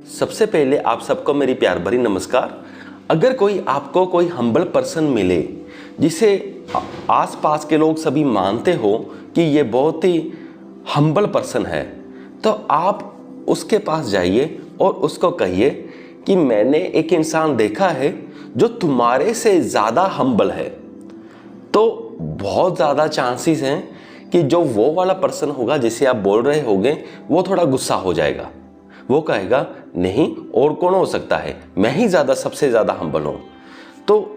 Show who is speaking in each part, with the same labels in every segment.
Speaker 1: सबसे पहले आप सबको मेरी प्यार भरी नमस्कार। अगर आपको कोई हम्बल पर्सन मिले जिसे आसपास के लोग सभी मानते हो कि ये बहुत ही हम्बल पर्सन है, तो आप उसके पास जाइए और उसको कहिए कि मैंने एक इंसान देखा है जो तुम्हारे से ज़्यादा हम्बल है। तो बहुत ज़्यादा चांसेस हैं कि जो वो वाला पर्सन होगा जिसे आप बोल रहे होगे वो थोड़ा गुस्सा हो जाएगा। वो कहेगा नहीं, और कौन हो सकता है, मैं ही सबसे ज़्यादा हम्बल हूँ। तो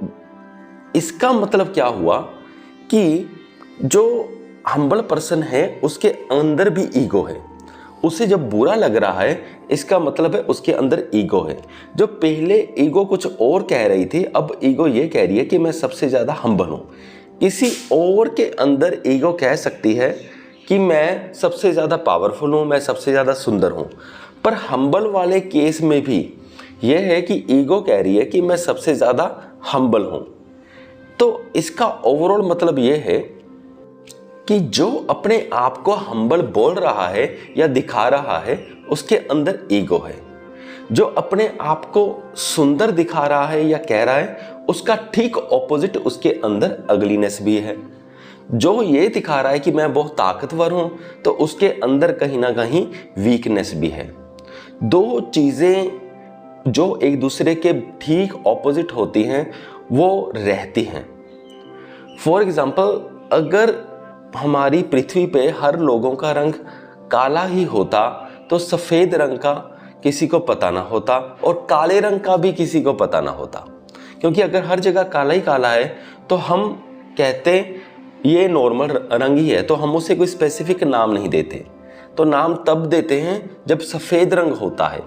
Speaker 1: इसका मतलब क्या हुआ कि जो हम्बल पर्सन है उसके अंदर भी ईगो है। उसे जब बुरा लग रहा है इसका मतलब है उसके अंदर ईगो है। जो पहले ईगो कुछ और कह रही थी, अब ईगो ये कह रही है कि मैं सबसे ज़्यादा हम्बल हूँ। किसी और के अंदर ईगो कह सकती है कि मैं सबसे ज़्यादा पावरफुल हूँ, मैं सबसे ज़्यादा सुंदर हूँ, पर हम्बल वाले केस में भी यह है कि ईगो कह रही है कि मैं सबसे ज़्यादा हम्बल हूँ। तो इसका ओवरऑल मतलब यह है कि जो अपने आप को हम्बल बोल रहा है या दिखा रहा है उसके अंदर ईगो है। जो अपने आप को सुंदर दिखा रहा है या कह रहा है उसका ठीक ऑपोजिट उसके अंदर अगलीनेस भी है। जो ये दिखा रहा है कि मैं बहुत ताकतवर हूं तो उसके अंदर कहीं ना कहीं वीकनेस भी है। दो चीजें जो एक दूसरे के ठीक ऑपोजिट होती हैं वो रहती हैं। फॉर एग्जाम्पल, अगर हमारी पृथ्वी पे हर लोगों का रंग काला ही होता तो सफेद रंग का किसी को पता ना होता और काले रंग का भी किसी को पता ना होता। क्योंकि अगर हर जगह काला ही काला है तो हम कहते ये नॉर्मल रंग ही है, तो हम उसे कोई स्पेसिफिक नाम नहीं देते। तो नाम तब देते हैं जब सफेद रंग होता है,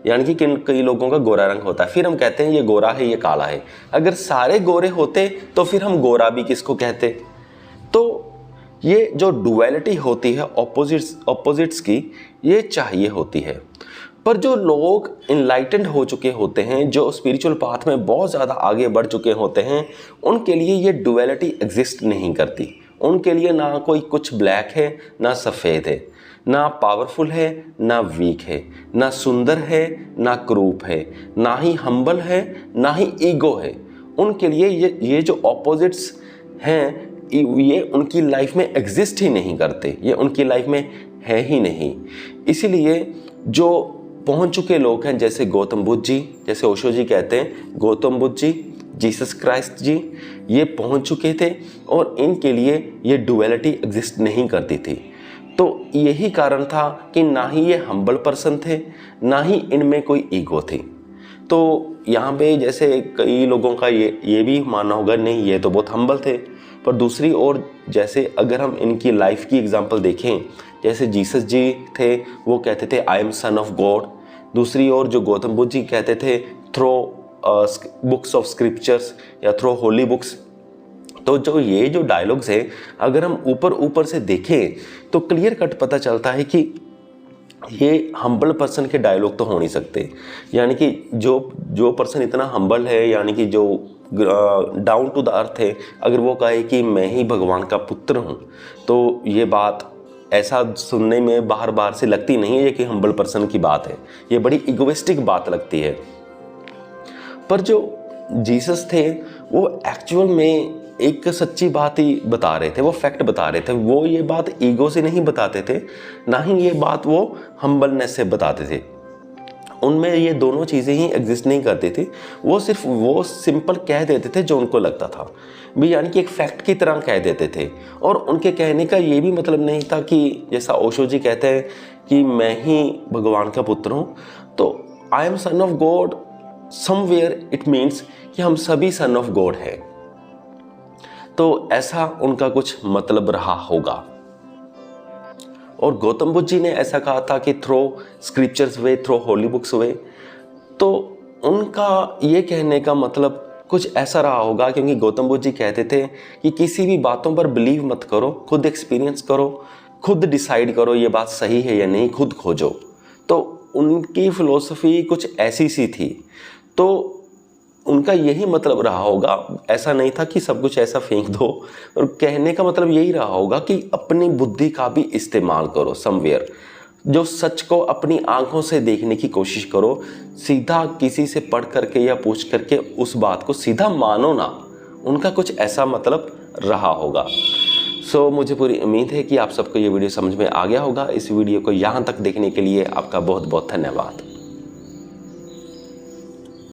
Speaker 1: यानी कि कई लोगों का गोरा रंग होता है, फिर हम कहते हैं ये गोरा है ये काला है। अगर सारे गोरे होते तो फिर हम गोरा भी किसको कहते। तो ये जो डुअलिटी होती है ऑपोजिट्स की, ये चाहिए होती है। पर जो लोग इनलाइटेंड हो चुके होते हैं, जो स्पिरिचुअल पाथ में बहुत ज़्यादा आगे बढ़ चुके होते हैं, उनके लिए ये डुअलिटी एग्जिस्ट नहीं करती। उनके लिए ना कोई कुछ ब्लैक है ना सफ़ेद है, ना पावरफुल है ना वीक है, ना सुंदर है ना क्रूप है, ना ही हम्बल है ना ही ईगो है। उनके लिए ये जो ऑपोजिट्स हैं ये उनकी लाइफ में एग्जिस्ट ही नहीं करते, ये उनकी लाइफ में है ही नहीं। इसीलिए जो पहुंच चुके लोग हैं जैसे गौतम बुद्ध जी, जैसे ओशो जी कहते हैं, गौतम बुद्ध जी, जीसस क्राइस्ट जी, ये पहुंच चुके थे और इनके लिए ये डुअलिटी एग्जिस्ट नहीं करती थी। तो यही कारण था कि ना ही ये हम्बल पर्सन थे ना ही इनमें कोई ईगो थी। तो यहाँ पे जैसे कई लोगों का ये भी मानना होगा नहीं ये तो बहुत हम्बल थे, पर दूसरी ओर जैसे अगर हम इनकी लाइफ की एग्जांपल देखें, जैसे जीसस जी थे वो कहते थे I am son of God. दूसरी ओर जो गौतम बुद्ध जी कहते थे थ्रो बुक्स ऑफ स्क्रिप्चर्स या थ्रो होली बुक्स। तो जो डायलॉग्स है अगर हम ऊपर से देखें तो क्लियर कट पता चलता है कि ये हम्बल पर्सन के डायलॉग तो हो नहीं सकते। यानी कि जो पर्सन इतना हम्बल है, यानी कि जो डाउन टू द अर्थ है, अगर वो कहे कि मैं ही भगवान का पुत्र हूँ, तो ये बात ऐसा सुनने में बाहर से लगती नहीं है कि हम्बल पर्सन की बात है, ये बड़ी इगोइस्टिक बात लगती है। पर जो जीसस थे वो एक्चुअल में एक सच्ची बात ही बता रहे थे, वो फैक्ट बता रहे थे। वो ये बात ईगो से नहीं बताते थे, ना ही ये बात वो हम्बलनेस से बताते थे। उनमें ये दोनों चीज़ें ही एग्जिस्ट नहीं करती थी। वो सिर्फ वो सिंपल कह देते थे जो उनको लगता था भी, यानी कि एक फैक्ट की तरह कह देते थे। और उनके कहने का ये भी मतलब नहीं था कि जैसा ओशो जी कहते हैं कि मैं ही भगवान का पुत्र हूँ, तो I am son of God, somewhere it means कि हम सभी सन ऑफ गॉड हैं। तो ऐसा उनका कुछ मतलब रहा होगा। और गौतम बुद्ध जी ने ऐसा कहा था कि थ्रो स्क्रिप्चर्स वे, थ्रो होली बुक्स वे। तो उनका ये कहने का मतलब कुछ ऐसा रहा होगा, क्योंकि गौतम बुद्ध जी कहते थे कि किसी भी बातों पर बिलीव मत करो, खुद एक्सपीरियंस करो, खुद डिसाइड करो ये बात सही है या नहीं, खुद खोजो। तो उनकी फिलॉसफी कुछ ऐसी सी थी। तो उनका यही मतलब रहा होगा, ऐसा नहीं था कि सब कुछ ऐसा फेंक दो। और कहने का मतलब यही रहा होगा कि अपनी बुद्धि का भी इस्तेमाल करो समवेयर। जो सच को अपनी आंखों से देखने की कोशिश करो। सीधा किसी से पढ़ करके या पूछ करके उस बात को सीधा मानो ना, उनका कुछ ऐसा मतलब रहा होगा। सो मुझे पूरी उम्मीद है कि आप सबको ये वीडियो समझ में आ गया होगा। इस वीडियो को यहाँ तक देखने के लिए आपका बहुत बहुत धन्यवाद।